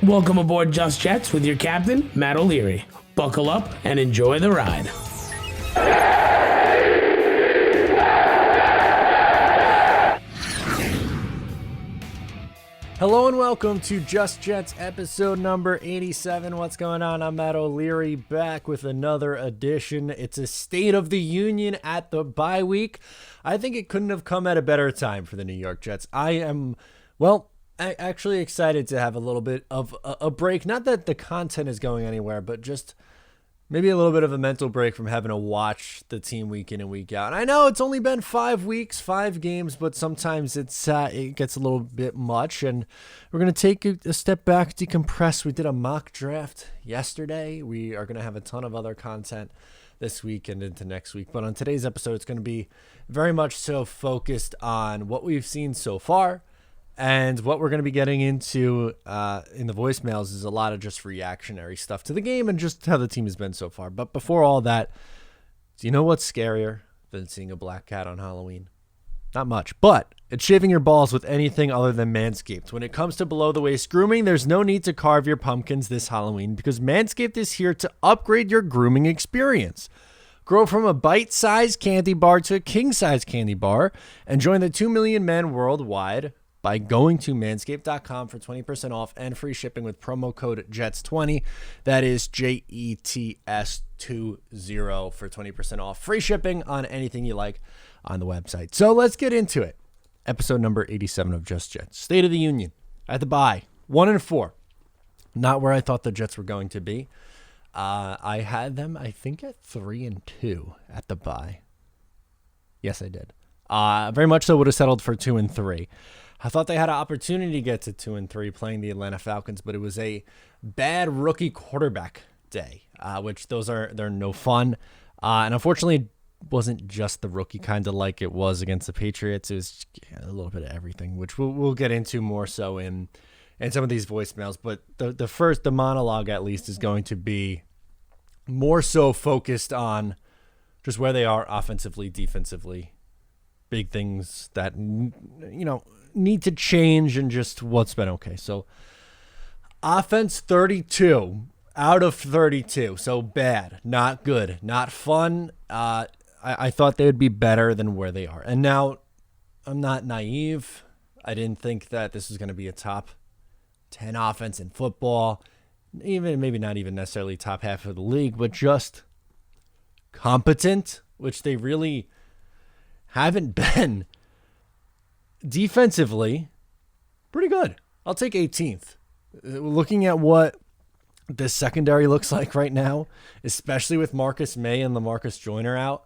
Welcome aboard Just Jets with your captain, Matt OLeary. Buckle up and enjoy the ride. Hello and welcome to Just Jets episode number 87. What's going on? I'm Matt OLeary back with another edition. It's a State of the Union at the bye week. I think it couldn't have come at a better time for the New York Jets. I am, actually excited to have a little bit of a break. Not that the content is going anywhere, but just maybe a little bit of a mental break from having to watch the team week in and week out. And I know it's only been 5 weeks, 5 games, but sometimes it gets a little bit much. And we're going to take a step back, decompress. We did a mock draft yesterday. We are going to have a ton of other content this week and into next week. But on today's episode, it's going to be very much so focused on what we've seen so far. And what we're going to be getting into in the voicemails is a lot of just reactionary stuff to the game and just how the team has been so far. But before all that, do you know what's scarier than seeing a black cat on Halloween? Not much, but it's shaving your balls with anything other than Manscaped. When it comes to below-the-waist grooming, there's no need to carve your pumpkins this Halloween because Manscaped is here to upgrade your grooming experience. Grow from a bite-sized candy bar to a king-size candy bar and join the 2 million men worldwide by going to manscaped.com for 20% off and free shipping with promo code JETS20. That is JETS20 for 20% off. Free shipping on anything you like on the website. So let's get into it. Episode number 87 of Just Jets. State of the Union at the bye. 1-4. Not where I thought the Jets were going to be. I had them, I think, at 3-2 at the bye. Yes, I did. Very much so would have settled for 2-3. I thought they had an opportunity to get to 2-3 playing the Atlanta Falcons, but it was a bad rookie quarterback day, which they're no fun. And unfortunately, it wasn't just the rookie kind of like it was against the Patriots. It was a little bit of everything, which we'll get into more so in some of these voicemails. But the monologue at least is going to be more so focused on just where they are offensively, defensively, big things that, need to change and just what's been okay. So offense 32 out of 32. So bad, not good, not fun. I thought they would be better than where they are. And now I'm not naive. I didn't think that this was going to be a top 10 offense in football, even maybe not even necessarily top half of the league, but just competent, which they really haven't been. Defensively, pretty good. I'll take 18th. Looking at what this secondary looks like right now, especially with Marcus May and LaMarcus Joyner out,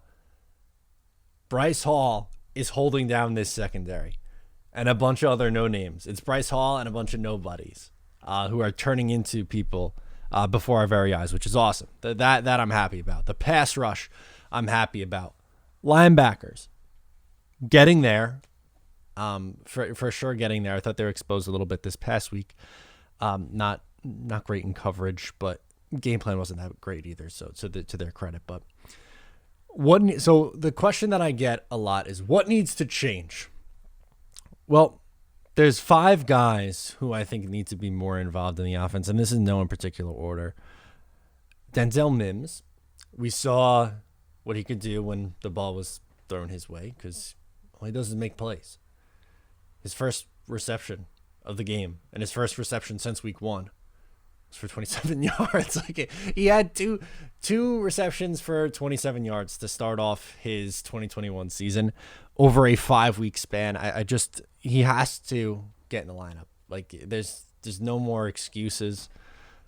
Bryce Hall is holding down this secondary and a bunch of other no-names. It's Bryce Hall and a bunch of nobodies who are turning into people before our very eyes, which is awesome. That I'm happy about. The pass rush, I'm happy about. Linebackers, getting there. For sure getting there. I thought they were exposed a little bit this past week. Not great in coverage, but game plan wasn't that great either. So to their credit, but so the question that I get a lot is what needs to change? Well, there's 5 guys who I think need to be more involved in the offense, and this is no in particular order. Denzel Mims, we saw what he could do when the ball was thrown his way because all he does is make plays. His first reception of the game and his first reception since week 1 was for 27 yards. He had two receptions for 27 yards to start off his 2021 season over a 5-week span. He has to get in the lineup. There's no more excuses.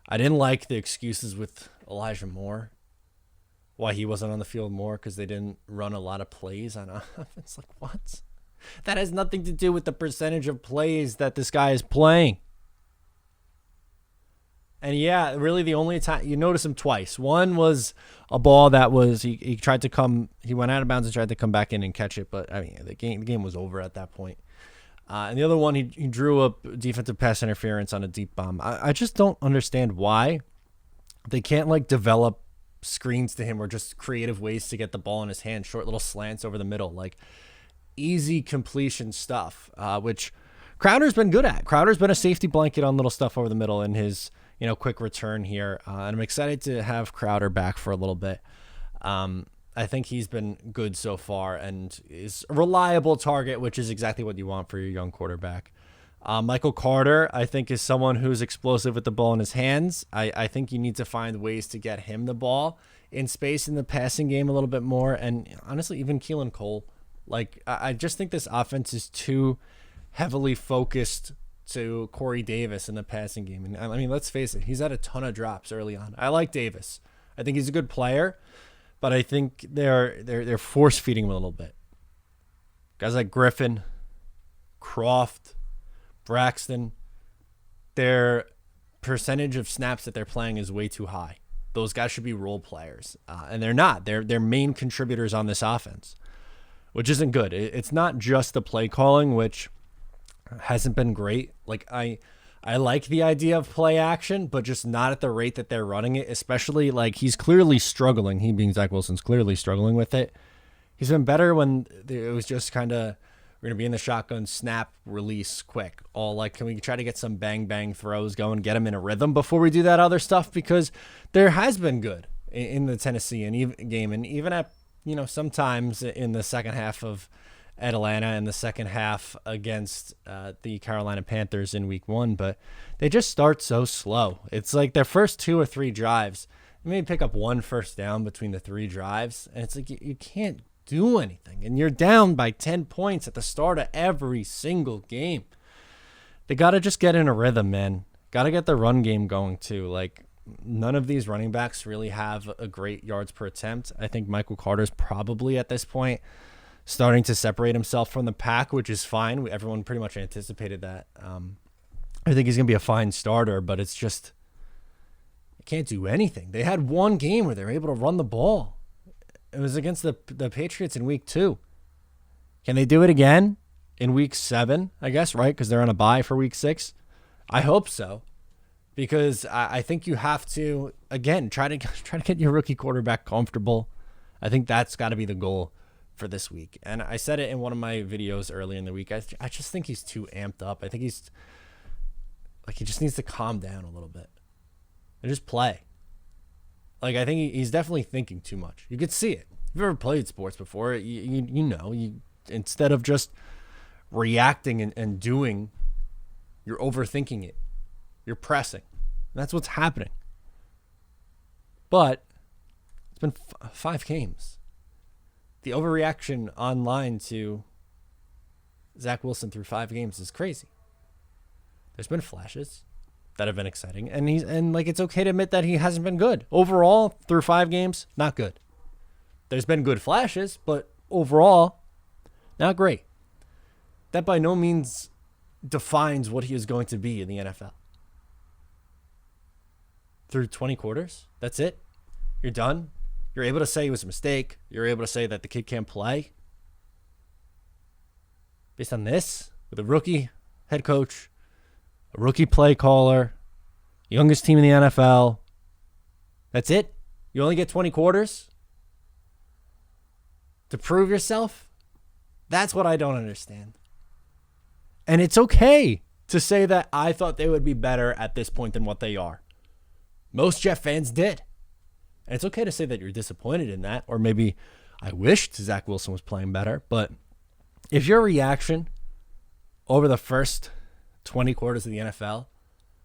I didn't like the excuses with Elijah Moore, why he wasn't on the field more because they didn't run a lot of plays on offense. What? That has nothing to do with the percentage of plays that this guy is playing. And yeah, really the only time you notice him twice. One was a ball that was he tried to come, he went out of bounds and tried to come back in and catch it, but I mean the game was over at that point. And the other one he drew up defensive pass interference on a deep bomb. I just don't understand why they can't develop screens to him or just creative ways to get the ball in his hand, short little slants over the middle, easy completion stuff, which Crowder's been good at. Crowder's been a safety blanket on little stuff over the middle in his, quick return here. And I'm excited to have Crowder back for a little bit. I think he's been good so far and is a reliable target, which is exactly what you want for your young quarterback. Michael Carter, I think, is someone who's explosive with the ball in his hands. I think you need to find ways to get him the ball in space in the passing game a little bit more. And honestly, even Keelan Cole. I just think this offense is too heavily focused to Corey Davis in the passing game. And I mean, let's face it, he's had a ton of drops early on. I like Davis. I think he's a good player, but I think they're force feeding him a little bit. Guys like Griffin, Croft, Braxton, their percentage of snaps that they're playing is way too high. Those guys should be role players, and they're not. They're main contributors on this offense, which isn't good. It's not just the play calling, which hasn't been great. I like the idea of play action, but just not at the rate that they're running it, especially he's clearly struggling. He being Zach Wilson's clearly struggling with it. He's been better when it was just kind of, we're going to be in the shotgun, snap, release, quick. Can we try to get some bang throws going, get him in a rhythm before we do that other stuff? Because there has been good in the Tennessee game, and even at, sometimes in the second half of Atlanta and the second half against the Carolina Panthers in week 1, but they just start so slow. It's like their first 2 or 3 drives, you maybe pick up 1 first down between the 3 drives, and it's like you can't do anything, and you're down by 10 points at the start of every single game. They got to just get in a rhythm, man. Got to get the run game going too. None of these running backs really have a great yards per attempt. I think Michael Carter's probably at this point starting to separate himself from the pack, which is fine. Everyone pretty much anticipated that. I think he's going to be a fine starter, but it's just, they can't do anything. They had 1 game where they were able to run the ball. It was against the Patriots in week 2. Can they do it again in week 7, I guess, right? Because they're on a bye for week 6. I hope so, because I think you have to, again, try to get your rookie quarterback comfortable. I think that's got to be the goal for this week. And I said it in one of my videos early in the week. I just think he's too amped up. I think he just needs to calm down a little bit and just play. I think he's definitely thinking too much. You could see it. If you've ever played sports before, you know, instead of just reacting and doing, you're overthinking it. You're pressing. That's what's happening. But it's been 5 games. The overreaction online to Zach Wilson through 5 games is crazy. There's been flashes that have been exciting, and it's okay to admit that he hasn't been good. Overall, through 5 games, not good. There's been good flashes, but overall, not great. That by no means defines what he is going to be in the NFL. Through 20 quarters, that's it. You're done. You're able to say it was a mistake. You're able to say that the kid can't play. Based on this, with a rookie head coach, a rookie play caller, youngest team in the NFL. That's it? You only get 20 quarters to prove yourself? That's what I don't understand. And it's okay to say that I thought they would be better at this point than what they are. Most Jet fans did. And it's okay to say that you're disappointed in that, or maybe I wished Zach Wilson was playing better. But if your reaction over the first 20 quarters of the NFL,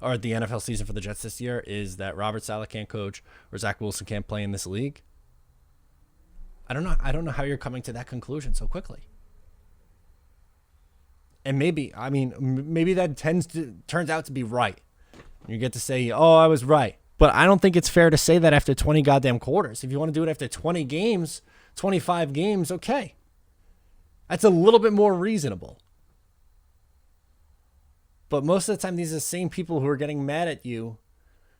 or the NFL season for the Jets this year, is that Robert Saleh can't coach or Zach Wilson can't play in this league, I don't know how you're coming to that conclusion so quickly. And maybe that turns out to be right. You get to say, oh, I was right. But I don't think it's fair to say that after 20 goddamn quarters. If you want to do it after 20 games, 25 games, okay. That's a little bit more reasonable. But most of the time, these are the same people who are getting mad at you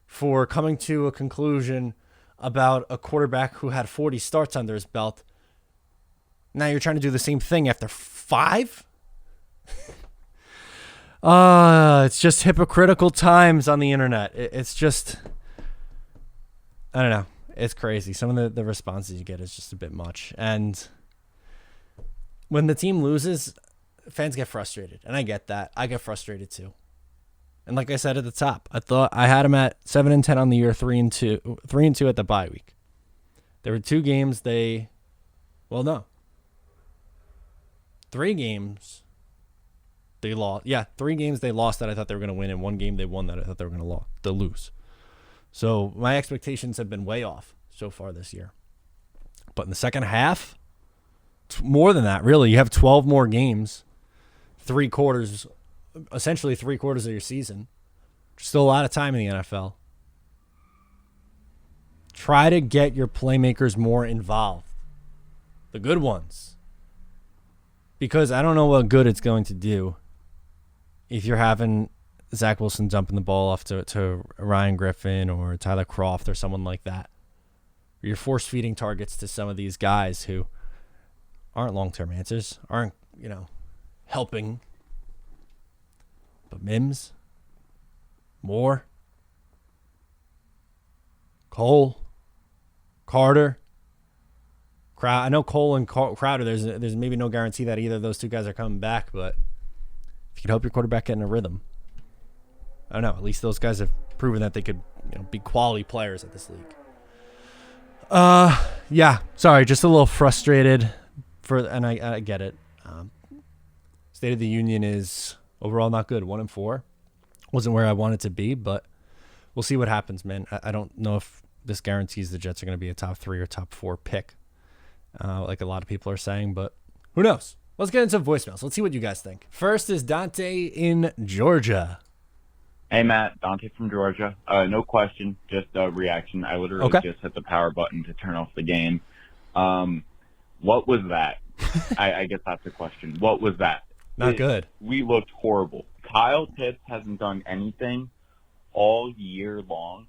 for coming to a conclusion about a quarterback who had 40 starts under his belt. Now you're trying to do the same thing after 5? It's just hypocritical times on the internet. It's just, I don't know. It's crazy. Some of the responses you get is just a bit much. And when the team loses, fans get frustrated, and I get that. I get frustrated too. And like I said at the top, I thought I had them at 7-10 on the year, 3-2 at the bye week. There were 2 games they lost. 3 games they lost. Yeah, 3 games they lost that I thought they were going to win, and 1 game they won that I thought they were going to lose. So my expectations have been way off so far this year. But in the second half, more than that, really. You have 12 more games, essentially 3/4 of your season. Still a lot of time in the NFL. Try to get your playmakers more involved. The good ones. Because I don't know what good it's going to do if you're having Zach Wilson dumping the ball off to Ryan Griffin or Tyler Kroft or someone like that. Or you're force-feeding targets to some of these guys who aren't long-term answers, aren't, helping. But Mims, Moore, Cole, Carter, I know Cole and Crowder, there's maybe no guarantee that either of those 2 guys are coming back, but if you could help your quarterback get in a rhythm, I don't know, at least those guys have proven that they could be quality players at this league. Yeah, sorry, just a little frustrated, and I get it. State of the Union is overall not good. 1-4 wasn't where I wanted to be, but we'll see what happens, man. I don't know if this guarantees the Jets are going to be a top 3 or top 4 pick, like a lot of people are saying, but who knows? Let's get into voicemails. Let's see what you guys think. First is Dante in Georgia. Hey, Matt. Dante from Georgia. No question, just a reaction. I literally just hit the power button to turn off the game. What was that? I guess that's the question. What was that? Not good. We looked horrible. Kyle Pitts hasn't done anything all year long,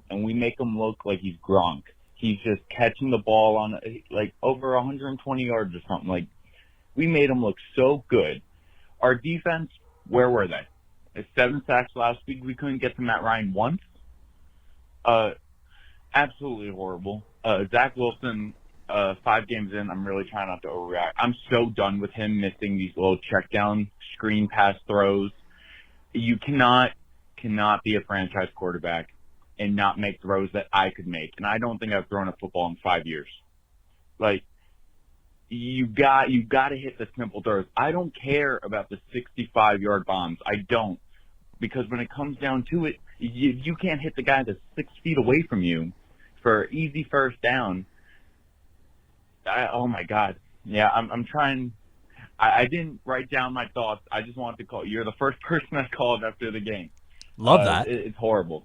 and we make him look like he's Gronk. He's just catching the ball on, over 120 yards or something. We made him look so good. Our defense, where were they? 7 sacks last week. We couldn't get to Matt Ryan once. Absolutely horrible. Zach Wilson, 5 games in, I'm really trying not to overreact. I'm so done with him missing these little check down screen pass throws. You cannot be a franchise quarterback and not make throws that I could make. And I don't think I've thrown a football in 5 years. You got to hit the simple throws. I don't care about the 65-yard bombs. I don't. Because when it comes down to it, you can't hit the guy that's 6 feet away from you for easy first down. Oh, my God. Yeah, I'm trying. I didn't write down my thoughts. I just wanted to call. You're the first person I called after the game. Love that. It's horrible.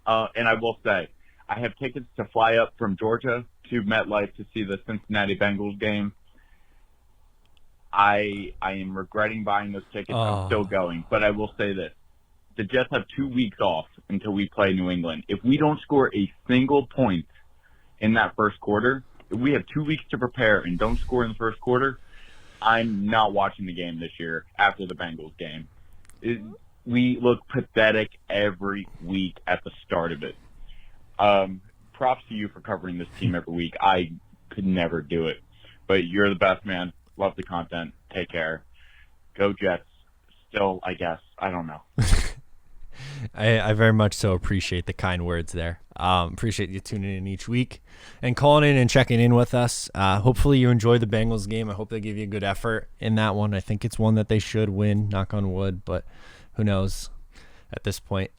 And I will say, I have tickets to fly up from Georgia to MetLife to see the Cincinnati Bengals game. I am regretting buying those tickets. I'm still going. But I will say this. The Jets have 2 weeks off until we play New England. If we don't score a single point in that first quarter, if we have 2 weeks to prepare and don't score in the first quarter, I'm not watching the game this year after the Bengals game. We look pathetic every week at the start of it. Props to you for covering this team every week. I could never do it. But you're the best, man. Love the content. Take care. Go Jets. Still, I guess. I don't know. I very much so appreciate the kind words there. Appreciate you tuning in each week and calling in and checking in with us. Hopefully you enjoy the Bengals game. I hope they give you a good effort in that one. I think it's one that they should win, knock on wood, but who knows at this point.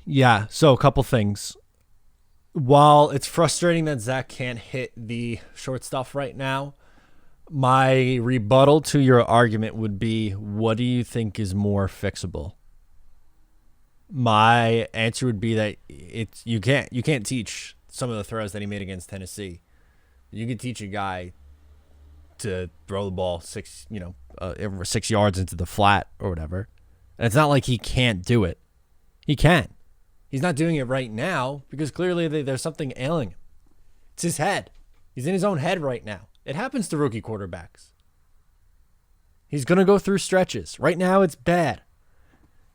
Yeah, so a couple things. While it's frustrating that Zach can't hit the short stuff right now, my rebuttal to your argument would be, what do you think is more fixable? My answer would be that you can't teach some of the throws that he made against Tennessee. You can teach a guy to throw the ball 6 yards into the flat or whatever. And it's not like he can't do it. He can. He's not doing it right now because clearly there's something ailing him. It's his head. He's in his own head right now. It happens to rookie quarterbacks. He's going to go through stretches. Right now, it's bad.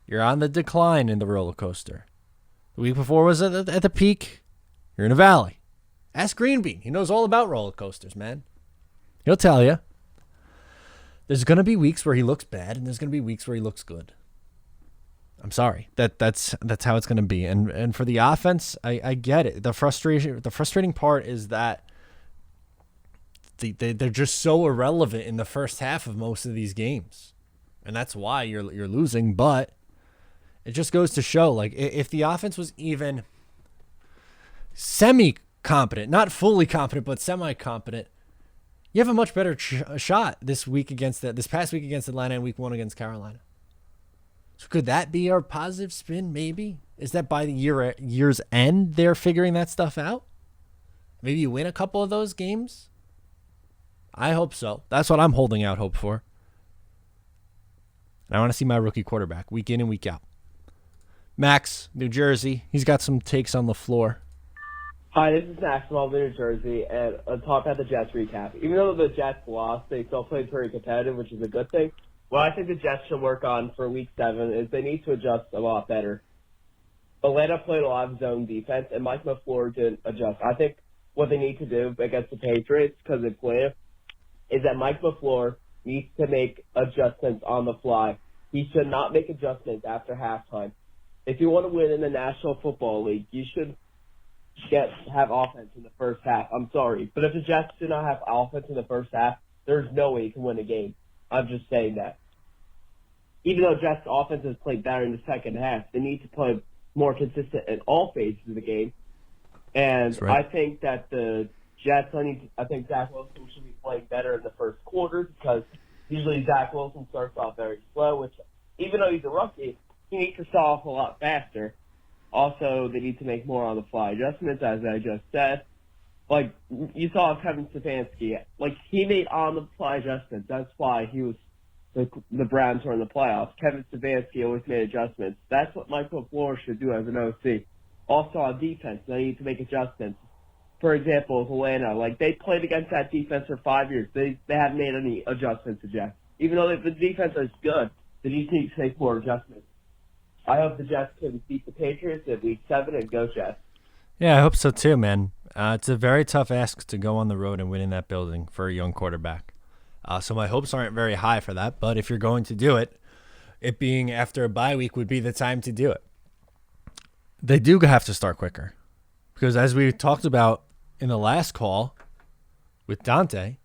You're on the decline in the roller coaster. The week before was at the peak. You're in a valley. Ask Greenbean. He knows all about roller coasters, man. He'll tell you. There's going to be weeks where he looks bad, and there's going to be weeks where he looks good. I'm sorry. That's how it's going to be. And for the offense, I get it. The frustrating part is that they're just so irrelevant in the first half of most of these games, and that's why you're losing. But it just goes to show, like, if the offense was even semi-competent, not fully competent, but semi-competent, you have a much better shot this past week against Atlanta and week 1 against Carolina. So could that be our positive spin? Maybe. Is that by the year's end they're figuring that stuff out? Maybe you win a couple of those games. I hope so. That's what I'm holding out hope for. And I want to see my rookie quarterback week in and week out. Max, New Jersey. He's got some takes on the floor. Hi, this is Max from Albany, New Jersey, and I'll talk about the Jets recap. Even though the Jets lost, they still played pretty competitive, which is a good thing. What I think the Jets should work on for Week 7 is they need to adjust a lot better. Atlanta played a lot of zone defense, and Mike LaFleur didn't adjust. I think what they need to do against the Patriots, because they play, is that Mike LaFleur needs to make adjustments on the fly. He should not make adjustments after halftime. If you want to win in the National Football League, you should have offense in the first half. I'm sorry. But if the Jets do not have offense in the first half, there's no way you can win a game. I'm just saying that. Even though Jets' offense has played better in the second half, they need to play more consistent in all phases of the game. And right. I think that the Jets, I think Zach Wilson should be playing better in the first quarter because usually Zach Wilson starts off very slow, which even though he's a rookie, he needs to start off a lot faster. Also, they need to make more on-the-fly adjustments, as I just said. Like, you saw Kevin Stefanski. Like, he made on-the-fly adjustments. That's why he was the Browns were in the playoffs. Kevin Stefanski always made adjustments. That's what Michael LaFleur should do as an OC. Also, on defense, they need to make adjustments. For example, with Atlanta, like, they played against that defense for 5 years. They haven't made any adjustments yet. Even though the defense is good, they just need to make more adjustments. I hope the Jets can beat the Patriots in Week 7 and go Jets. Yeah, I hope so too, man. It's a very tough ask to go on the road and win in that building for a young quarterback. So my hopes aren't very high for that, but if you're going to do it, it being after a bye week would be the time to do it. They do have to start quicker because as we talked about in the last call with Dante,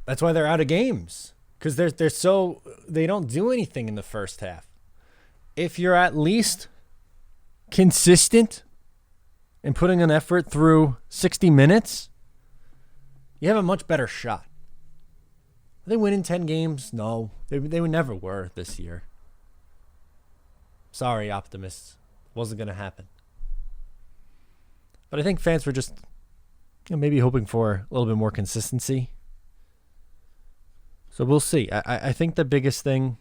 that's why they're out of games because they don't do anything in the first half. If you're at least consistent in putting an effort through 60 minutes, you have a much better shot. Are they winning 10 games? No, they never were this year. Sorry, optimists. Wasn't going to happen. But I think fans were just maybe hoping for a little bit more consistency. So we'll see. I think the biggest thing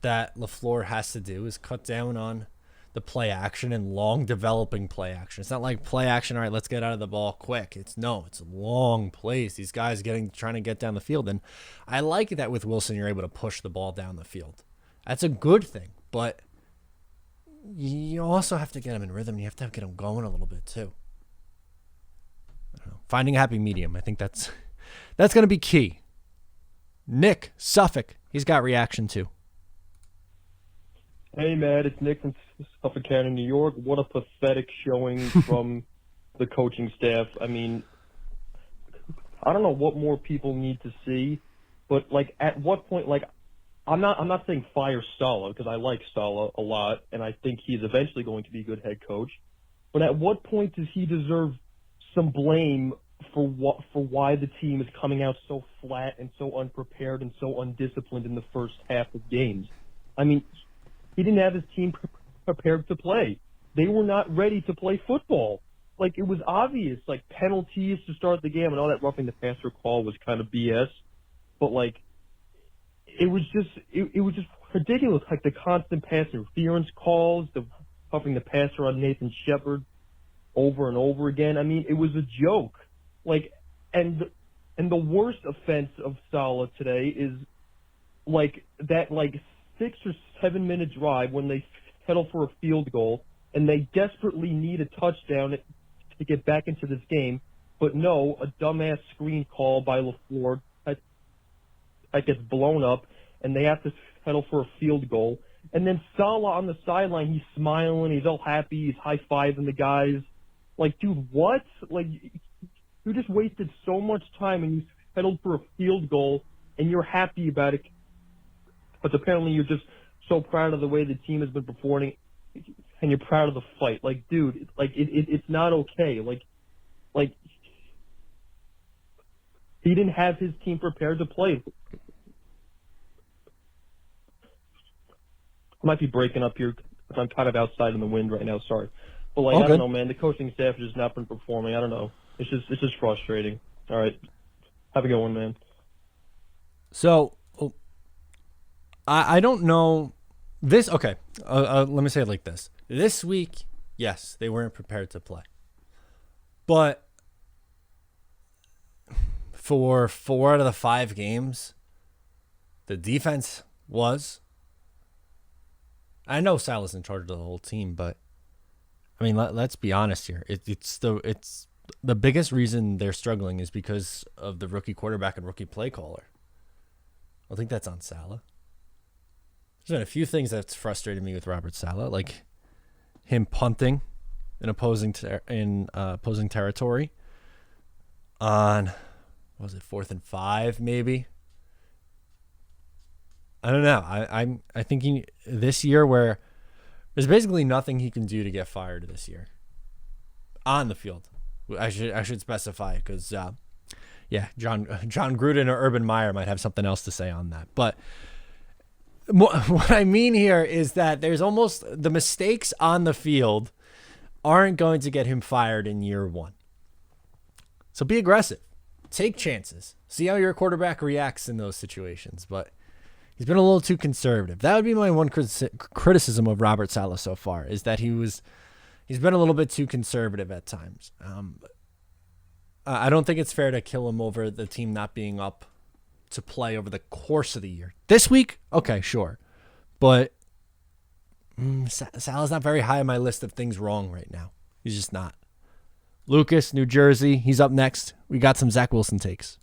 that LaFleur has to do is cut down on the play action and long developing play action. It's not like play action, all right, let's get out of the ball quick. It's long plays. These guys trying to get down the field. And I like that with Wilson, you're able to push the ball down the field. That's a good thing. But you also have to get them in rhythm. You have to get them going a little bit too. I don't know. Finding a happy medium. I think that's going to be key. Nick, Suffolk, he's got reaction too. Hey, Matt, it's Nick from Suffolk County, New York. What a pathetic showing from the coaching staff. I mean, I don't know what more people need to see, but, like, at what point, like, I'm not saying fire Saleh, because I like Saleh a lot, and I think he's eventually going to be a good head coach, but at what point does he deserve some blame for why the team is coming out so flat and so unprepared and so undisciplined in the first half of games? I mean, he didn't have his team prepared to play. They were not ready to play football. Like, it was obvious, like, penalties to start the game and all that roughing the passer call was kind of BS. But, like, it was just ridiculous. Like, the constant pass interference calls, the roughing the passer on Nathan Shepard over and over again. I mean, it was a joke. Like, and the worst offense of Saleh today is, like, that, like, 6 or 7 minute drive when they settle for a field goal and they desperately need a touchdown to get back into this game, But no, a dumbass screen call by LaFleur that gets blown up, and they have to settle for a field goal. And then Salah on the sideline, he's smiling, he's all happy, he's high-fiving the guys. Like, dude, what? Like, you just wasted so much time and you settled for a field goal, and you're happy about it. But apparently you're just so proud of the way the team has been performing, and you're proud of the fight. Like, dude, like, it's not okay. Like, he didn't have his team prepared to play. I might be breaking up here because I'm kind of outside in the wind right now. Sorry, but like I don't know, man. The coaching staff has just not been performing. I don't know. It's just frustrating. All right, have a good one, man. So, I don't know this. Okay, let me say it like this. This week, yes, they weren't prepared to play, but for 4 out of the 5 games, the defense was. I know Salah's in charge of the whole team, but I mean, let's be honest here. It's the biggest reason they're struggling is because of the rookie quarterback and rookie play caller. I think that's on Salah. There's been a few things that's frustrated me with Robert Saleh, like him punting in opposing territory on, what was it, 4th and 5 maybe. I don't know. I think this year where there's basically nothing he can do to get fired this year on the field. I should specify because John Gruden or Urban Meyer might have something else to say on that. But what I mean here is that there's almost the mistakes on the field aren't going to get him fired in year 1. So be aggressive, take chances, see how your quarterback reacts in those situations. But he's been a little too conservative. That would be my one criticism of Robert Saleh so far, is that he's been a little bit too conservative at times. I don't think it's fair to kill him over the team not being up to play over the course of the year. This week, okay, sure. But Saleh's not very high on my list of things wrong right now. He's just not. Lucas, New Jersey, he's up next. We got some Zach Wilson takes.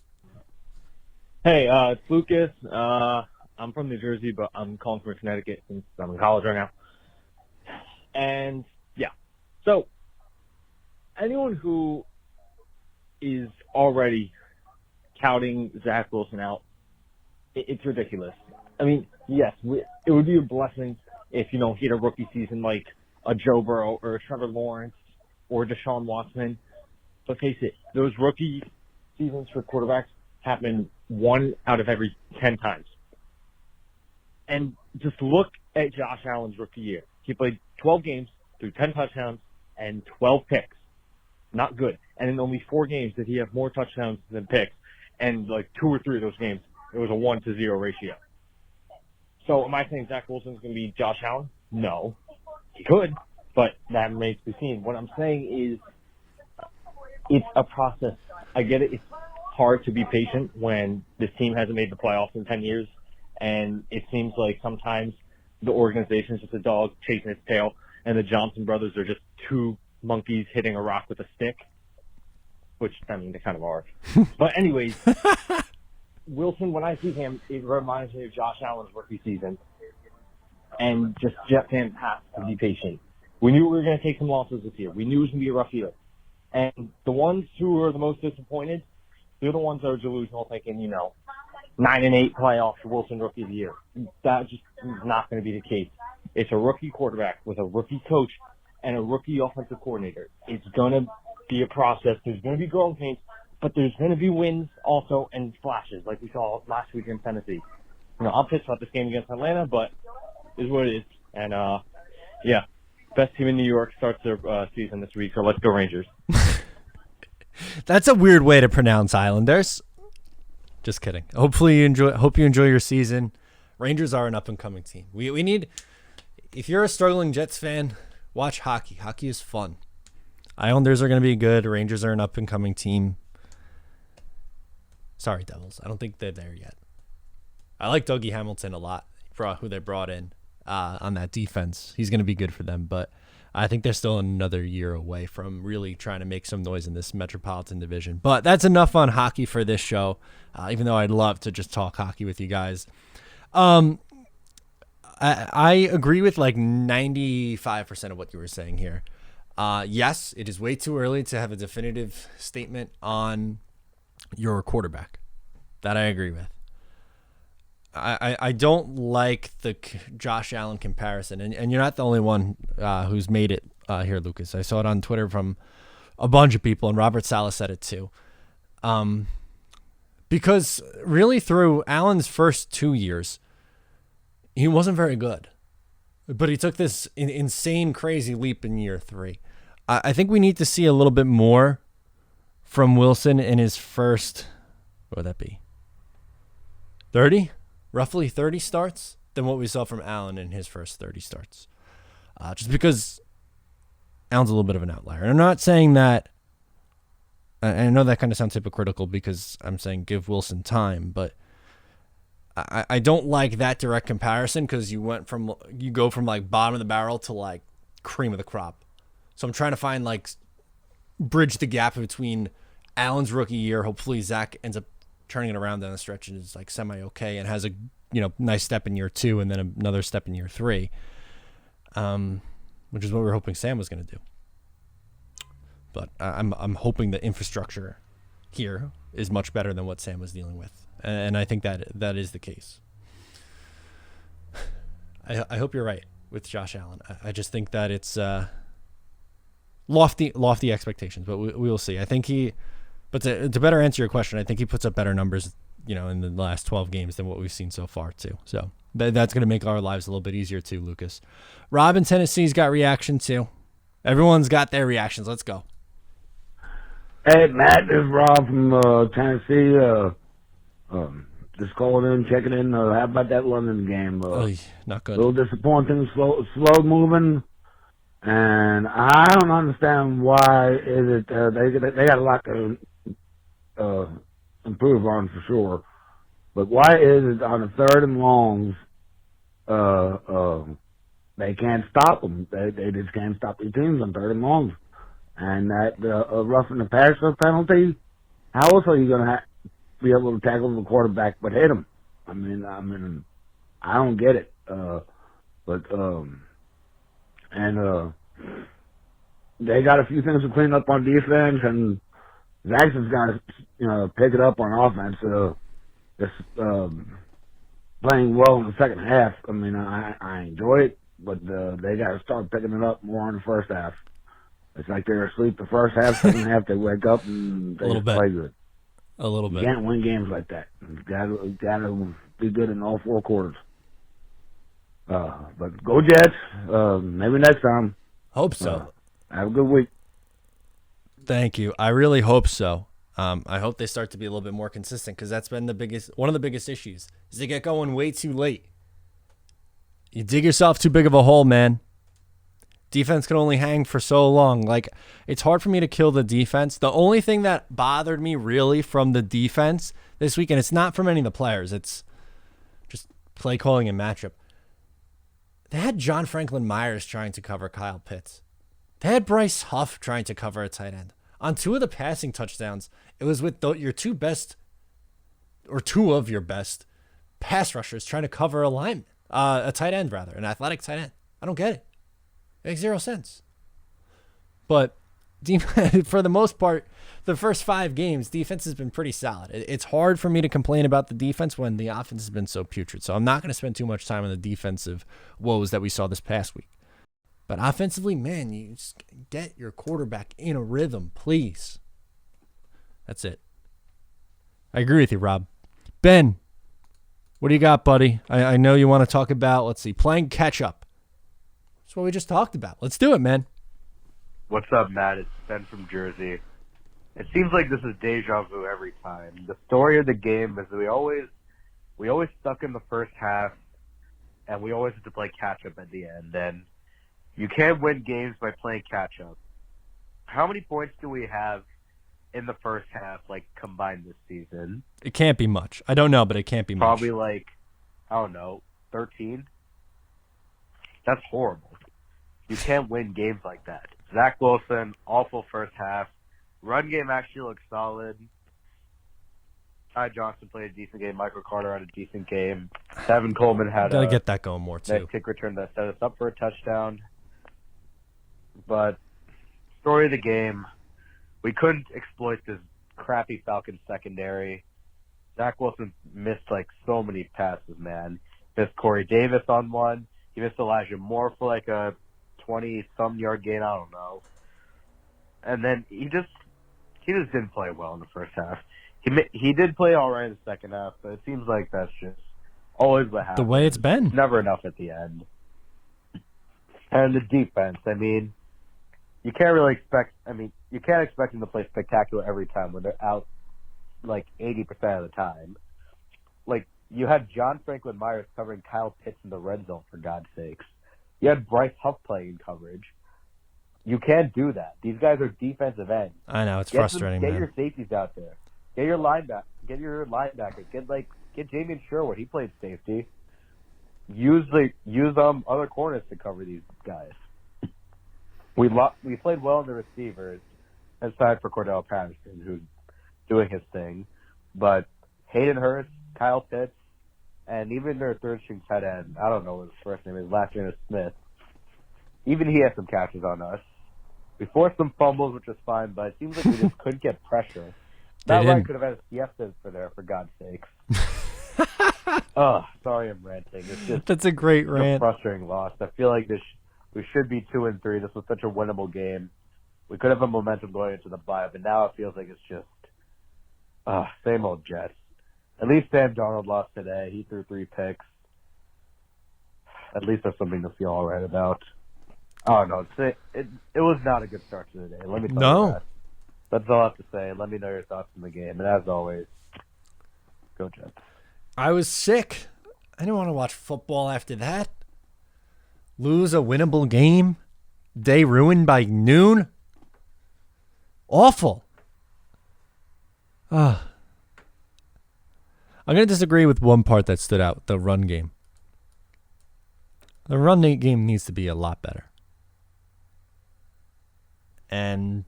Hey, it's Lucas. I'm from New Jersey, but I'm calling from Connecticut since I'm in college right now. And, yeah. So, anyone who is already touting Zach Wilson out, it's ridiculous. I mean, yes, it would be a blessing if, he had a rookie season like a Joe Burrow or a Trevor Lawrence or Deshaun Watson. But face it, those rookie seasons for quarterbacks happen 1 out of every 10 times. And just look at Josh Allen's rookie year. He played 12 games, threw 10 touchdowns, and 12 picks. Not good. And in only 4 games did he have more touchdowns than picks. And like 2 or 3 of those games, it was a 1-to-0 ratio. So am I saying Zach Wilson's going to be Josh Allen? No. He could, but that remains to be seen. What I'm saying is it's a process. I get it. It's hard to be patient when this team hasn't made the playoffs in 10 years. And it seems like sometimes the organization is just a dog chasing its tail, and the Johnson brothers are just 2 monkeys hitting a rock with a stick, which, I mean, they kind of are. But anyways, Wilson, when I see him, it reminds me of Josh Allen's rookie season. And just Jet fans have to be patient. We knew we were going to take some losses this year. We knew it was going to be a rough year. And the ones who are the most disappointed, they're the ones that are delusional, thinking, 9-8 playoffs for Wilson Rookie of the Year. That just is not going to be the case. It's a rookie quarterback with a rookie coach and a rookie offensive coordinator. It's going to be a process. There's going to be growing pains, but there's going to be wins also and flashes like we saw last week in Tennessee. I'm pissed about this game against Atlanta, but it is what it is. And, yeah, best team in New York starts their season this week, so let's go Rangers. That's a weird way to pronounce Islanders. Just kidding. Hopefully you enjoy. Hope you enjoy your season. Rangers are an up and coming team. We need. If you're a struggling Jets fan, watch hockey. Hockey is fun. Islanders are going to be good. Rangers are an up and coming team. Sorry, Devils. I don't think they're there yet. I like Dougie Hamilton a lot. Who they brought in on that defense. He's going to be good for them. But I think they're still another year away from really trying to make some noise in this Metropolitan Division. But that's enough on hockey for this show, even though I'd love to just talk hockey with you guys. I agree with like 95% of what you were saying here. Yes, it is way too early to have a definitive statement on your quarterback. That I agree with. I don't like the Josh Allen comparison, and you're not the only one who's made it here, Lucas. I saw it on Twitter from a bunch of people, and Robert Saleh said it too. Because really through Allen's first 2 years, he wasn't very good. But he took this insane, crazy leap in year 3. I think we need to see a little bit more from Wilson in his first, what would that be? 30? Roughly 30 starts than what we saw from Allen in his first 30 starts. Just because Allen's a little bit of an outlier. And I'm not saying that, and I know that kind of sounds hypocritical because I'm saying give Wilson time, but I don't like that direct comparison because you go from like bottom of the barrel to like cream of the crop. So I'm trying to find like bridge the gap between Allen's rookie year. Hopefully Zach ends up turning it around down the stretch and is like semi-okay and has a nice step in year 2 and then another step in year 3, which is what we were hoping Sam was going to do. But I'm hoping the infrastructure here is much better than what Sam was dealing with, and I think that is the case. I hope you're right with Josh Allen. I just think that it's lofty expectations, but we will see. I think But to better answer your question, I think he puts up better numbers, in the last 12 games than what we've seen so far, too. So that's going to make our lives a little bit easier, too, Lucas. Rob in Tennessee's got reaction, too. Everyone's got their reactions. Let's go. Hey, Matt, this is Rob from Tennessee. Just calling in, checking in. How about that London game? Not good. A little disappointing, slow moving. And I don't understand why is it they got a lot to improve on for sure. But why is it on the 3rd and longs they can't stop them? They just can't stop the teams on 3rd and longs. And that roughing the passer penalty, how else are you going to be able to tackle the quarterback but hit him? I mean, I don't get it. They got a few things to clean up on defense, and Jackson's got to, pick it up on offense. Just playing well in the second half. I mean, I enjoy it, but they got to start picking it up more in the first half. It's like they're asleep the first half, second half they wake up and they just play good. A little bit. You can't win games like that. You got to be good in all 4 quarters. But go Jets. Maybe next time. Hope so. Have a good week. Thank you. I really hope so. I hope they start to be a little bit more consistent because that's been one of the biggest issues is they get going way too late. You dig yourself too big of a hole, man. Defense can only hang for so long. Like, it's hard for me to kill the defense. The only thing that bothered me really from the defense this week, and it's not from any of the players, it's just play calling and matchup. They had John Franklin Myers trying to cover Kyle Pitts. They had Bryce Huff trying to cover a tight end. On 2 of the passing touchdowns, it was with your 2 best, or 2 of your best pass rushers trying to cover a tight end rather, an athletic tight end. I don't get it. It makes 0 sense. But for the most part, the first 5 games, defense has been pretty solid. It's hard for me to complain about the defense when the offense has been so putrid. So I'm not going to spend too much time on the defensive woes that we saw this past week. But offensively, man, you just get your quarterback in a rhythm, please. That's it. I agree with you, Rob. Ben, what do you got, buddy? I know you want to talk about, let's see, playing catch-up. That's what we just talked about. Let's do it, man. What's up, Matt? It's Ben from Jersey. It seems like this is deja vu every time. The story of the game is that we always stuck in the first half, and we always had to play catch-up at the end. And you can't win games by playing catch-up. How many points do we have in the first half, combined this season? It can't be much. I don't know, but it can't be much. Probably 13? That's horrible. You can't win games like that. Zach Wilson, awful first half. Run game actually looks solid. Ty Johnson played a decent game. Michael Carter had a decent game. Tevin Coleman had Gotta get that going more, too. that kick return that set us up for a touchdown. But story of the game, we couldn't exploit this crappy Falcons secondary. Zach Wilson missed like so many passes, man. Missed Corey Davis on one. He missed Elijah Moore for like a 20-some yard gain. I don't know. And then he just didn't play well in the first half. He did play all right in the second half, but it seems like that's just always what happens. The way it's been. It's never enough at the end. And the defense, I mean, you can't expect them to play spectacular every time when they're out like 80% of the time. Like, you had John Franklin Myers covering Kyle Pitts in the red zone, for God's sakes. You had Bryce Huff playing coverage. You can't do that. These guys are defensive ends. I know, it's frustrating, Get man. your safeties out there. Get your linebacker. Get Jamian Sherwood. He played safety. Use other corners to cover these guys. We played well in the receivers, aside for Cordell Patterson, who's doing his thing. But Hayden Hurst, Kyle Pitts, and even their third-string tight end, I don't know what his first name is, last name is Smith. Even he had some catches on us. We forced some fumbles, which was fine, but it seems like we just couldn't get pressure. That line could have had a siesta for God's sakes. Sorry I'm ranting. It's just That's a great rant. a frustrating loss. I feel like we should be 2-3. This was such a winnable game. We could have a momentum going into the bye, but now it feels like it's just same old Jets. At least Sam Darnold lost today. He threw 3 picks. At least that's something to feel all right about. Oh, no. It was not a good start to the day. Let me tell you that. That's all I have to say. Let me know your thoughts on the game. And as always, go Jets. I was sick. I didn't want to watch football after that. Lose a winnable game. Day ruined by noon. Awful. I'm going to disagree with one part that stood out, the run game. The run game needs to be a lot better. And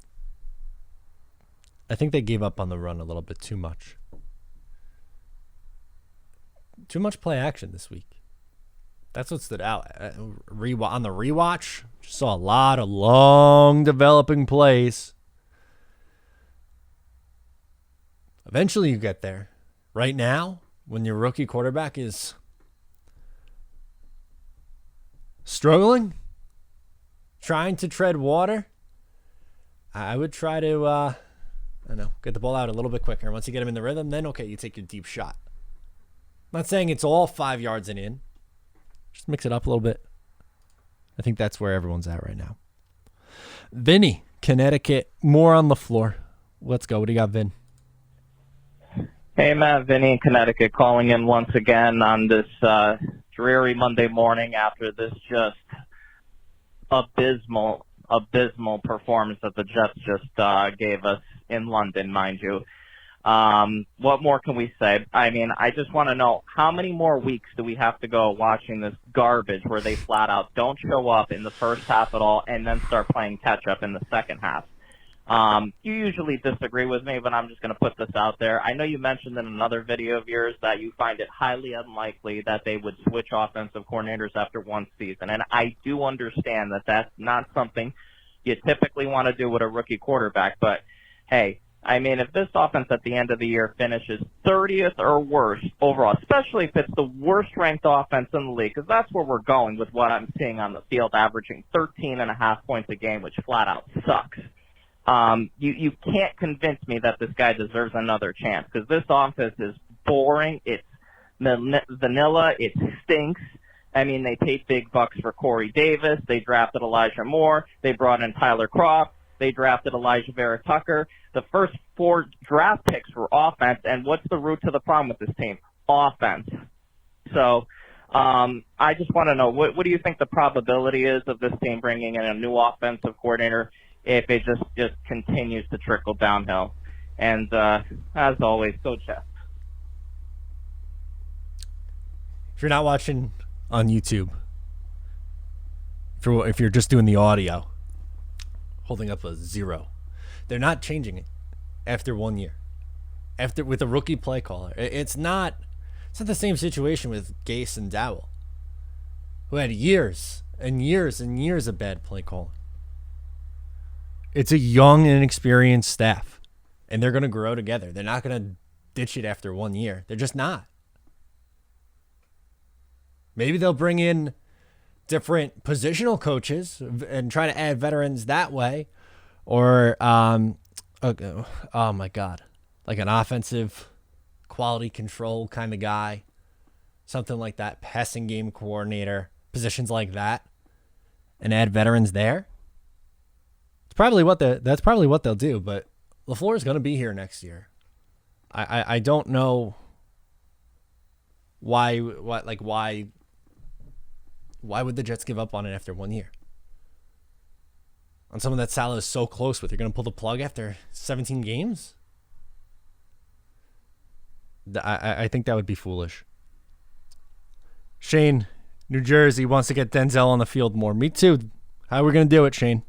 I think they gave up on the run a little bit too much. Too much play action this week. That's what stood out. On the rewatch, just saw a lot of long developing plays. Eventually you get there. Right now, when your rookie quarterback is struggling, trying to tread water, I would try to, get the ball out a little bit quicker. Once you get him in the rhythm, then, okay, you take your deep shot. I'm not saying it's all 5 yards and in. Just mix it up a little bit. I think that's where everyone's at right now. Vinnie, Connecticut, more on the floor. Let's go. What do you got, Vin? Hey, Matt, Vinnie in Connecticut, calling in once again on this dreary Monday morning after this just abysmal performance that the Jets just gave us in London, mind you. What more can we say? I mean, I just want to know, how many more weeks do we have to go watching this garbage where they flat out don't show up in the first half at all and then start playing catch-up in the second half? You usually disagree with me, but I'm just going to put this out there. I know you mentioned in another video of yours that you find it highly unlikely that they would switch offensive coordinators after one season, and I do understand that that's not something you typically want to do with a rookie quarterback, but hey, I mean, if this offense at the end of the year finishes 30th or worse overall, especially if it's the worst-ranked offense in the league, because that's where we're going with what I'm seeing on the field, averaging 13.5 points a game, which flat-out sucks. You can't convince me that this guy deserves another chance, because this offense is boring. It's vanilla. It stinks. I mean, they paid big bucks for Corey Davis. They drafted Elijah Moore. They brought in Tyler Kroft. They drafted Elijah Vera Tucker. The first 4 draft picks were offense, and what's the root to the problem with this team? Offense. So I just want to know, what do you think the probability is of this team bringing in a new offensive coordinator if it just continues to trickle downhill? And as always, go Jets. If you're not watching on YouTube, if you're just doing the audio, holding up a 0. They're not changing it after 1 year. With a rookie play caller. It's not the same situation with Gase and Dowell, who had years and years and years of bad play calling. It's a young and inexperienced staff, and they're going to grow together. They're not going to ditch it after 1 year. They're just not. Maybe they'll bring in different positional coaches and try to add veterans that way. Or, oh my God, like an offensive quality control kind of guy. Something like that, passing game coordinator, positions like that, and add veterans there. That's probably what they'll do, but LaFleur is going to be here next year. I don't know why would the Jets give up on it after 1 year? On someone that Salah is so close with, you're going to pull the plug after 17 games? I think that would be foolish. Shane, New Jersey, wants to get Denzel on the field more. Me too. How are we going to do it, Shane?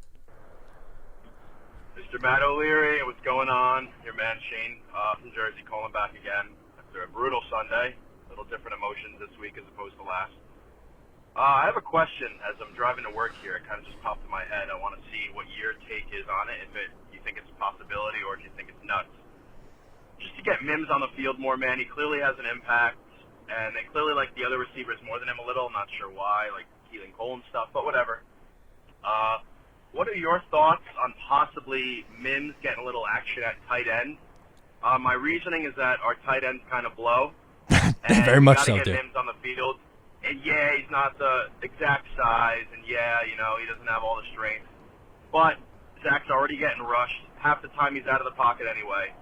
Mr. Matt OLeary, what's going on? Your man Shane from Jersey calling back again after a brutal Sunday. A little different emotions this week as opposed to last. I have a question as I'm driving to work here. It kind of just popped in my head. I want to see what your take is on it, you think it's a possibility or if you think it's nuts. Just to get Mims on the field more, man. He clearly has an impact, and they clearly like the other receivers more than him a little. I'm not sure why, like Kaden Collins stuff, but whatever. What are your thoughts on possibly Mims getting a little action at tight end? My reasoning is that our tight ends kind of blow. They very much so do. do. Mims on the field. And yeah, he's not the exact size, and yeah, he doesn't have all the strength. But Zach's already getting rushed. Half the time he's out of the pocket anyway.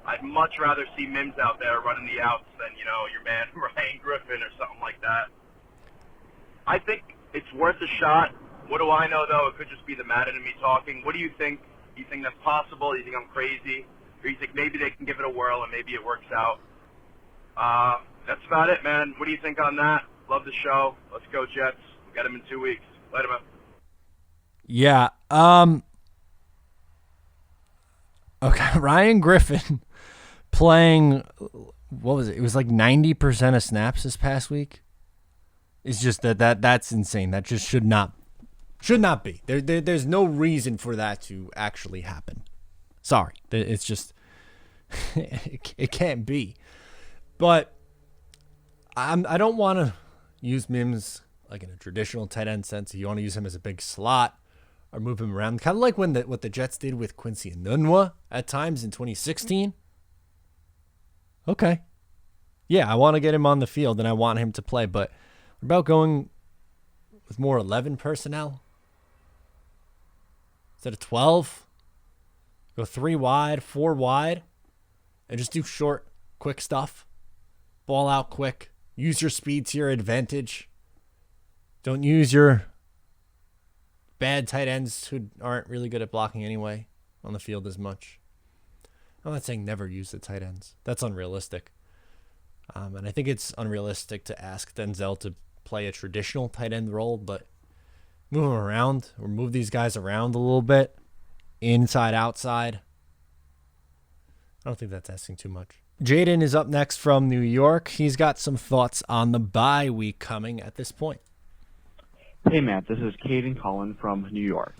I'd much rather see Mims out there running the outs than, your man Ryan Griffin or something like that. I think it's worth a shot. What do I know, though? It could just be the Madden and me talking. What do you think? Do you think that's possible? Do you think I'm crazy? Or do you think maybe they can give it a whirl and maybe it works out? That's about it, man. What do you think on that? Love the show. Let's go, Jets. We'll get them in 2 weeks. Later, man. Yeah. Okay. Ryan Griffin playing, what was it? It was like 90% of snaps this past week. It's just that's insane. That just should not be. There's no reason for that to actually happen. Sorry. It's just, it can't be. But I don't want to use Mims like in a traditional tight end sense. You want to use him as a big slot or move him around. Kind of like what the Jets did with Quincy Enunwa at times in 2016. Okay. Yeah, I want to get him on the field and I want him to play. But what about going with more 11 personnel? Instead of 12? Go 3 wide, 4 wide, and just do short, quick stuff. Ball out quick. Use your speed to your advantage. Don't use your bad tight ends who aren't really good at blocking anyway on the field as much. I'm not saying never use the tight ends. That's unrealistic. And I think it's unrealistic to ask Denzel to play a traditional tight end role, but move him around or move these guys around a little bit, inside, outside. I don't think that's asking too much. Jaden is up next from New York. He's got some thoughts on the bye week coming at this point. Hey, Matt. This is Kaden Collins from New York.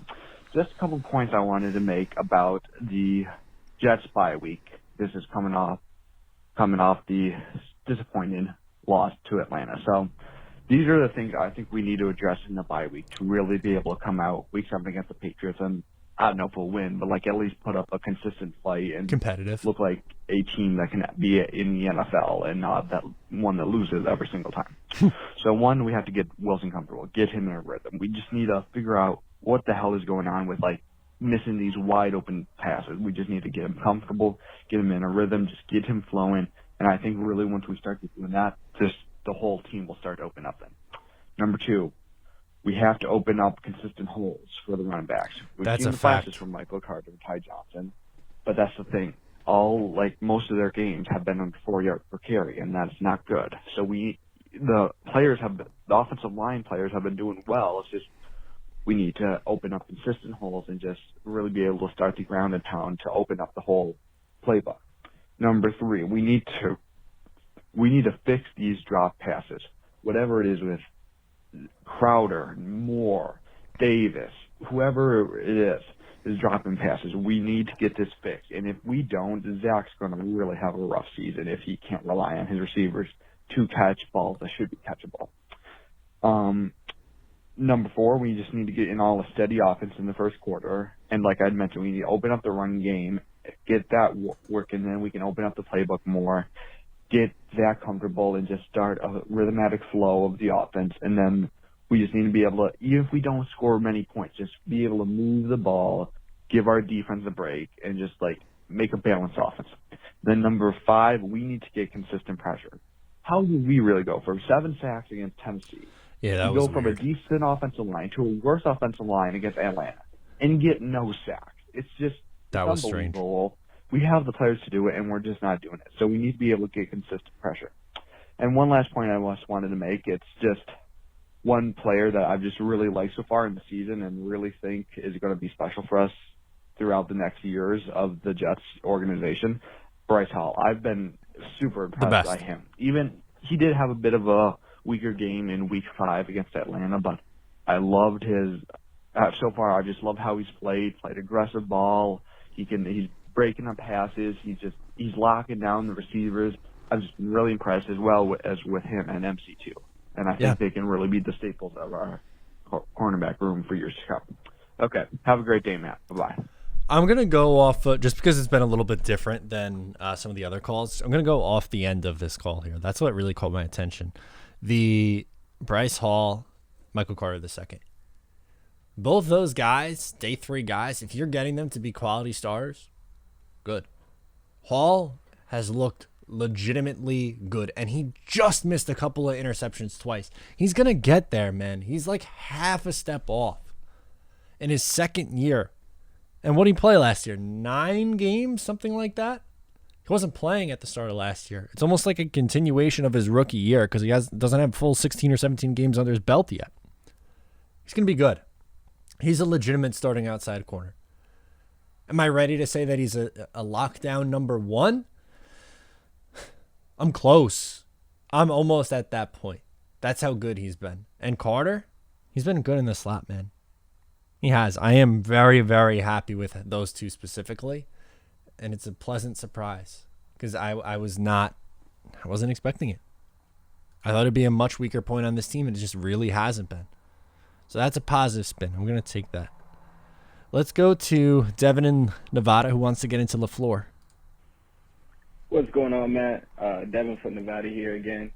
Just a couple points I wanted to make about the Jets bye week. This is coming off the disappointing loss to Atlanta. So these are the things I think we need to address in the bye week to really be able to come out week 7 against the Patriots and I don't know if we'll win, but at least put up a consistent fight and competitive, look like a team that can be in the NFL and not that one that loses every single time. So one, we have to get Wilson comfortable, get him in a rhythm. We just need to figure out what the hell is going on with missing these wide open passes. We just need to get him comfortable, get him in a rhythm, just get him flowing. And I think really once we start doing that, just the whole team will start to open up then. Number 2, we have to open up consistent holes for the running backs. We've seen the flashes from Michael Carter and Ty Johnson, but that's the thing. Most of their games have been under 4 yards per carry, and that's not good. So the offensive line players have been doing well. It's just We need to open up consistent holes and just really be able to start the ground and pound to open up the whole playbook. Number 3, we need to fix these drop passes. Whatever it is with Crowder, Moore, Davis, whoever it is dropping passes, we need to get this fixed. And if we don't, Zach's going to really have a rough season if he can't rely on his receivers to catch balls that should be catchable. Number 4, we just need to get in all a steady offense in the first quarter. And like I'd mentioned, we need to open up the run game, get that working, then we can open up the playbook more, get Zach comfortable, and just start a rhythmic flow of the offense. And then we just need to be able to, even if we don't score many points, just be able to move the ball, give our defense a break, and just like make a balanced offense. Then number 5, we need to get consistent pressure. How do we really go from 7 sacks against Tennessee? Yeah, that we was go from weird. a decent offensive line to a worse offensive line against Atlanta and get no sacks. It's just That was strange. unbelievable. We have the players to do it, and we're just not doing it. So we need to be able to get consistent pressure. And one last point I just wanted to make, it's just one player that I've just really liked so far in the season and really think is going to be special for us throughout the next years of the Jets organization, Bryce Hall. I've been super impressed by him. Even he did have a bit of a weaker game in Week 5 against Atlanta, but I loved his so far. I just love how he's played aggressive ball. He's breaking up passes. He's locking down the receivers. I've just been really impressed as well as with him and MC2. And I think they can really be the staples of our cornerback room for years to come. Okay. Have a great day, Matt. Bye-bye. I'm going to go off, just because it's been a little bit different than some of the other calls, I'm going to go off the end of this call here. That's what really caught my attention. The Bryce Hall, Michael Carter II. Both those guys, day 3 guys, if you're getting them to be quality stars, good. Hall has looked legitimately good, and he just missed a couple of interceptions twice. He's going to get there, man. He's like half a step off in his second year. And what did he play last year? 9 games, something like that? He wasn't playing at the start of last year. It's almost like a continuation of his rookie year because he doesn't have full 16 or 17 games under his belt yet. He's going to be good. He's a legitimate starting outside corner. Am I ready to say that he's a lockdown number 1? I'm close. I'm almost at that point. That's how good he's been. And Carter, he's been good in the slot, man. He has. I am very, very happy with those two specifically. And it's a pleasant surprise because I wasn't expecting it. I thought it'd be a much weaker point on this team, and it just really hasn't been. So that's a positive spin. I'm going to take that. Let's go to Devon in Nevada, who wants to get into LaFleur. What's going on, Matt? Devon from Nevada here again.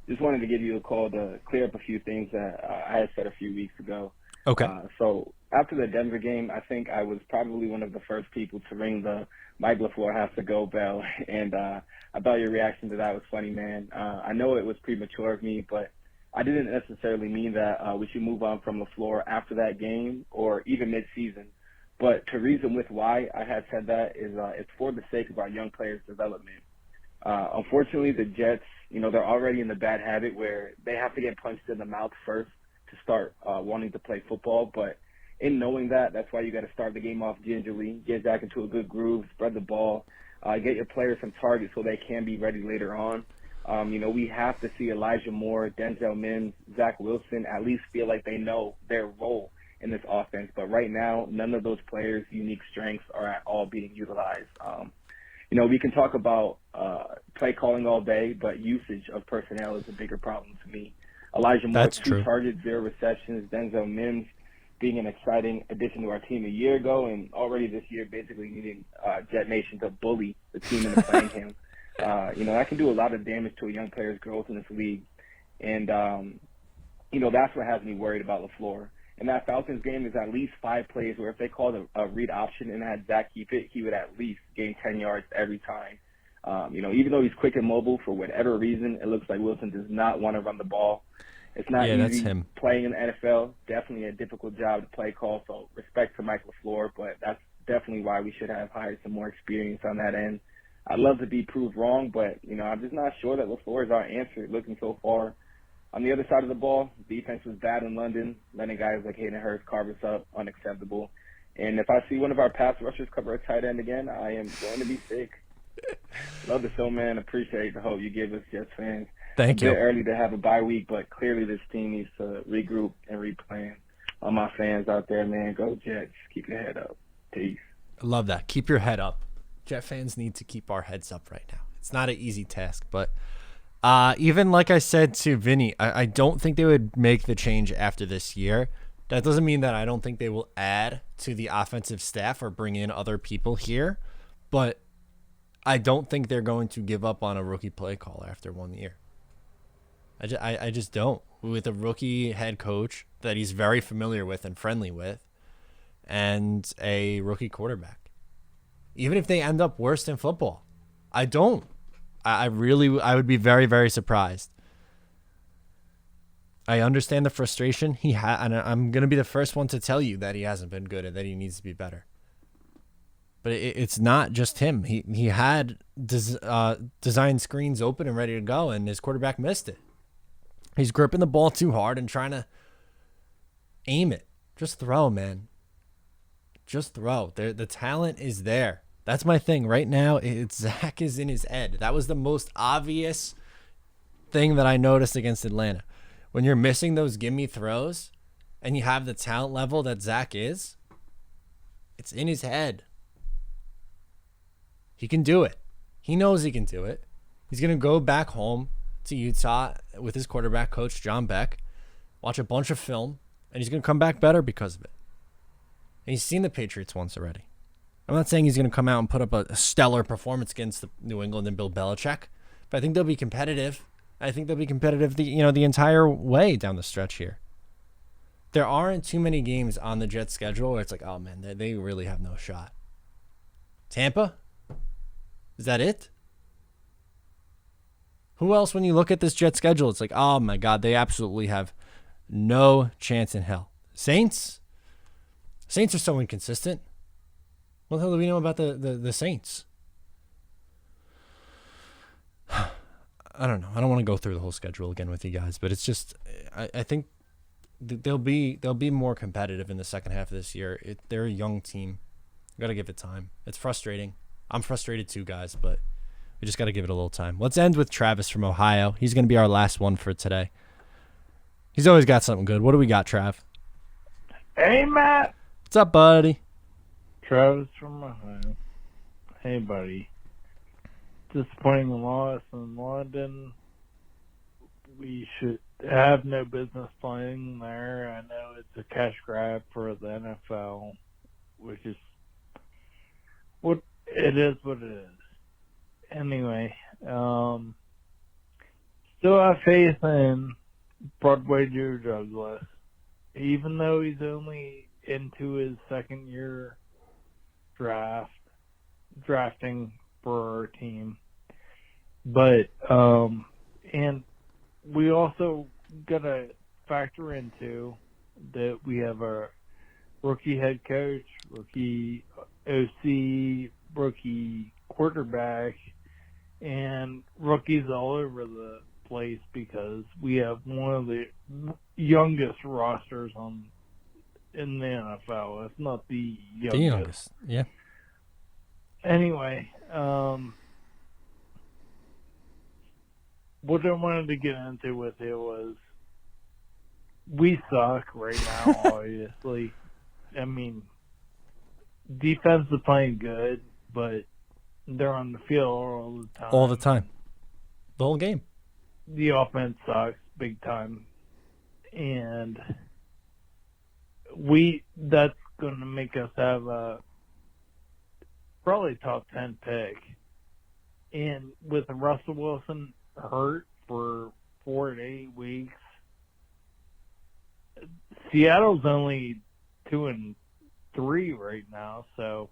Just wanted to give you a call to clear up a few things that I had said a few weeks ago. Okay. So after the Denver game, I think I was probably one of the first people to ring the Mike LaFleur has to go bell, and I thought your reaction to that was funny, man. I know it was premature of me, but I didn't necessarily mean that we should move on from LaFleur after that game or even mid-season. But to reason with why I had said that is it's for the sake of our young players' development. Unfortunately, the Jets, they're already in the bad habit where they have to get punched in the mouth first to start wanting to play football. But in knowing that, that's why you got to start the game off gingerly, get back into a good groove, spread the ball, get your players some targets so they can be ready later on. We have to see Elijah Moore, Denzel Mims, Zach Wilson at least feel like they know their role in this offense. But right now, none of those players' unique strengths are at all being utilized. We can talk about play calling all day, but usage of personnel is a bigger problem to me. Elijah Moore, That's 2 true. targets, 0 receptions. Denzel Mims being an exciting addition to our team a year ago, and already this year basically needing Jet Nation to bully the team into playing him. That can do a lot of damage to a young player's growth in this league. And, that's what has me worried about LaFleur. And that Falcons game is at least 5 plays where if they called a read option and had Zach keep it, he would at least gain 10 yards every time. Even though he's quick and mobile, for whatever reason, it looks like Wilson does not want to run the ball. It's not Yeah, that's easy him. playing in the NFL. Definitely a difficult job to play call, so respect to Mike LaFleur, but that's definitely why we should have hired some more experience on that end. I'd love to be proved wrong, but, I'm just not sure that LaFleur is our answer looking so far. On the other side of the ball, defense was bad in London, letting guys like Hayden Hurst carve us up, unacceptable. And if I see one of our pass rushers cover a tight end again, I am going to be sick. Love the show, man. Appreciate the hope you give us, Jets fans. Thank you. A bit early to have a bye week, but clearly this team needs to regroup and replan. All my fans out there, man, go Jets. Keep your head up. Peace. I love that. Keep your head up. Jet fans need to keep our heads up right now. It's not an easy task, but even like I said to Vinnie, I don't think they would make the change after this year. That doesn't mean that I don't think they will add to the offensive staff or bring in other people here, but I don't think they're going to give up on a rookie play call after 1 year. I just don't. With a rookie head coach that he's very familiar with and friendly with, and a rookie quarterback. Even if they end up worse than football, I don't. I would be very, very surprised. I understand the frustration and I'm going to be the first one to tell you that he hasn't been good and that he needs to be better. But it's not just him. He had design screens open and ready to go, and his quarterback missed it. He's gripping the ball too hard and trying to aim it. Just throw, man. Just throw. The talent is there. That's my thing right now. Zach is in his head. That was the most obvious thing that I noticed against Atlanta. When you're missing those gimme throws and you have the talent level that Zach is, it's in his head. He can do it. He knows he can do it. He's going to go back home to Utah with his quarterback coach, John Beck, watch a bunch of film, and he's going to come back better because of it. And he's seen the Patriots once already. I'm not saying he's going to come out and put up a stellar performance against the New England and Bill Belichick, but I think they'll be competitive. I think they'll be competitive the entire way down the stretch here. There aren't too many games on the Jets schedule where it's like, oh man, they really have no shot. Tampa? Is that it? Who else, when you look at this Jets schedule, it's like, oh my God, they absolutely have no chance in hell. Saints? Saints are so inconsistent. What the hell do we know about the Saints? I don't know. I don't want to go through the whole schedule again with you guys, but it's just, I think they'll be more competitive in the second half of this year. They're a young team. You got to give it time. It's frustrating. I'm frustrated too, guys, but we just got to give it a little time. Let's end with Travis from Ohio. He's going to be our last one for today. He's always got something good. What do we got, Trav? Hey, Matt. What's up, buddy? Travis from Ohio. Hey, buddy. Disappointing loss in London. We should have no business playing there. I know it's a cash grab for the NFL, which is what it is. Anyway, still have faith in Broadway Joe Douglas, even though he's only into his second year drafting for our team. But and we also gotta factor into that we have a rookie head coach, rookie OC, rookie quarterback, and rookies all over the place because we have one of the youngest rosters in the NFL. It's not the youngest. The youngest, yeah. Anyway, what I wanted to get into with it was we suck right now, obviously. I mean, defense is playing good, but they're on the field all the time. All the time. The whole game. The offense sucks big time. And that's going to make us have a probably top 10 pick. And with Russell Wilson hurt for 4 to 8 weeks, Seattle's only 2-3 right now, so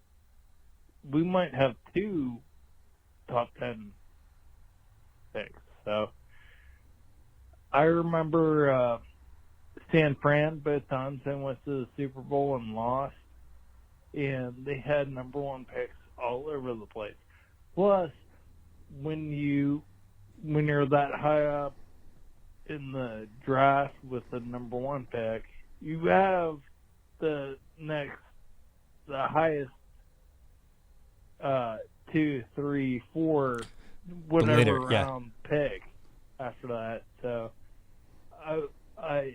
we might have 2 top 10 picks. So I remember San Fran both times they went to the Super Bowl and lost, and they had number 1 picks all over the place. Plus, when you're that high up in the draft with the number 1 pick, you have the highest 2, 3, 4, whatever later, round pick after that. So I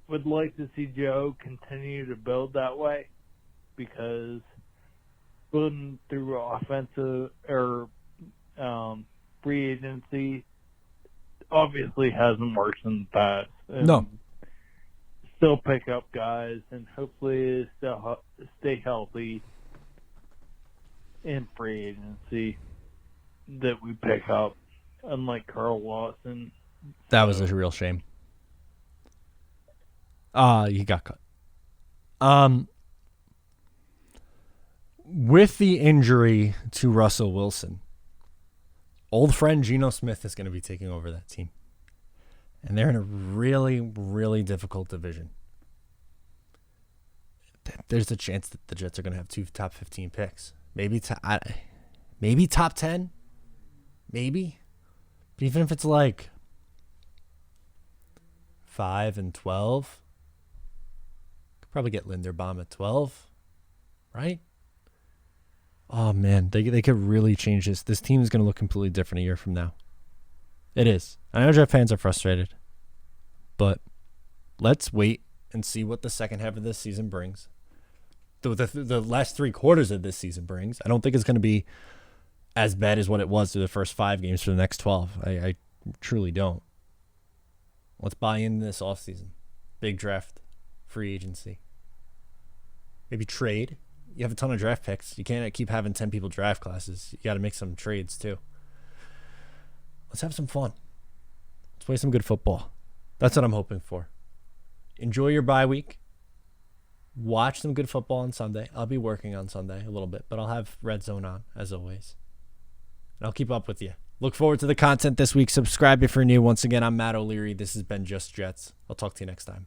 would like to see Joe continue to build that way, because building through offensive or free agency obviously hasn't worked in the past. And No. Still pick up guys and hopefully still stay healthy in free agency that we pick up, unlike Carl Lawson. That was a real shame. He got cut. With the injury to Russell Wilson, old friend Geno Smith is going to be taking over that team. And they're in a really, really difficult division. There's a chance that the Jets are going to have 2 top 15 picks. Maybe top 10. Maybe. But even if it's like 5 and 12, could probably get Linderbaum at 12, right? Oh, man, they could really change this. This team is going to look completely different a year from now. It is. I know Jet fans are frustrated, but let's wait and see what the second half of this season brings. The last 3 quarters of this season brings. I don't think it's going to be as bad as what it was through the first 5 games for the next 12. I truly don't. Let's buy into this offseason. Big draft, free agency. Maybe trade. You have a ton of draft picks. You can't keep having 10 people draft classes. You got to make some trades too. Let's have some fun. Let's play some good football. That's what I'm hoping for. Enjoy your bye week. Watch some good football on Sunday. I'll be working on Sunday a little bit, but I'll have Red Zone on, as always. And I'll keep up with you. Look forward to the content this week. Subscribe if you're new. Once again, I'm Matt OLeary. This has been Just Jets. I'll talk to you next time.